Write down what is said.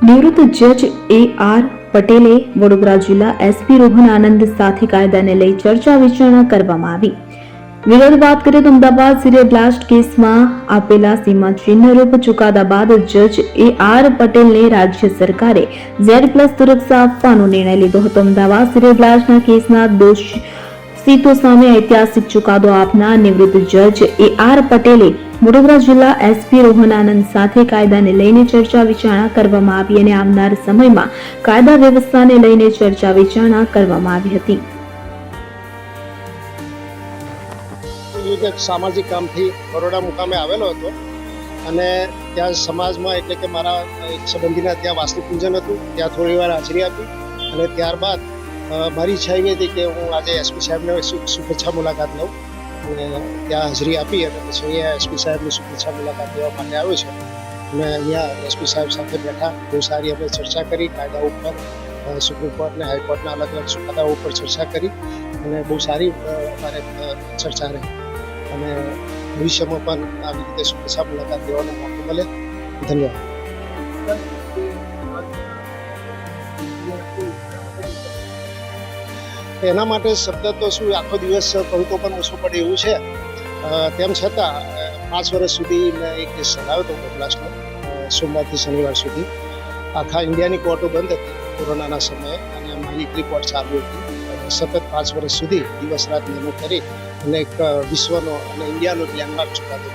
નિવૃત્ત જજ AR પટેલે વડોદરા જિલ્લા SP રોહન આનંદ સાથે કાયદાને લઈ ચર્ચા વિચારણા કરવામાં આવી. વિગત વાત કરીએ તો અમદાવાદ સિરિયલ બ્લાસ્ટ કેસમાં આપેલા સીમાચિહ્નરૂપ ચુકાદા બાદ જજ AR પટેલને રાજ્ય સરકારે Z+ સુરક્ષા આપવાનો નિર્ણય લીધો હતો. અમદાવાદ સિરિયલ બ્લાસ્ટના કેસના દોષિતો સામે ઐતિહાસિક ચુકાદો આપનાર નિવૃત્ત જજ AR પટેલે વડોદરા જિલ્લા SP રોહન આનંદ સાથે કાયદાને લઈને ચર્ચા વિચારણા કરવામાં આવી અને આવનાર સમયમાં કાયદા વ્યવસ્થાને લઈને ચર્ચા વિચારણા કરવામાં આવી હતી. એક સામાજિક કામથી બરોડા મુકામે આવેલો હતો અને ત્યાં સમાજમાં એટલે કે મારા એક સંબંધીના ત્યાં વાસ્તુ પૂજન હતું, ત્યાં થોડી વાર હાજરી આપી અને ત્યારબાદ મારી ઈચ્છા એવી હતી કે હું આજે SP સાહેબને શુભેચ્છા મુલાકાત લઉં અને ત્યાં હાજરી આપી અને પછી અહીંયા SP સાહેબની શુભેચ્છા મુલાકાત લેવા માટે આવ્યો છે. અને અહીંયા SP સાહેબ સાથે બેઠા બહુ સારી અમે ચર્ચા કરી કાયદા ઉપર, સુપ્રીમ કોર્ટ અને હાઈકોર્ટના અલગ અલગ ચુકાદાઓ ઉપર ચર્ચા કરી અને બહુ સારી અમારે ચર્ચા રહી અને ભવિષ્યમાં પણ આવી રીતે શુભેચ્છા મુલાકાત લેવાનો મોકો મળે. ધન્યવાદ. એના માટે શબ્દ તો શું આખો દિવસ કહું તો પણ ઓછો પડે એવું છે. તેમ છતાં 5 વર્ષ સુધી મેં એક કેસ ચલાવ્યો હતો બ્લાસ્ટનો, સોમવારથી શનિવાર સુધી. આખા ઇન્ડિયાની કોર્ટો બંધ હતી કોરોનાના સમયે અને મારી એકલી કોર્ટ ચાલુ હતી. સતત 5 વર્ષ સુધી દિવસ રાત મહેનત કરી અને એક વિશ્વનો અને ઇન્ડિયાનો લેન્ડમાર્ક ચુકાદો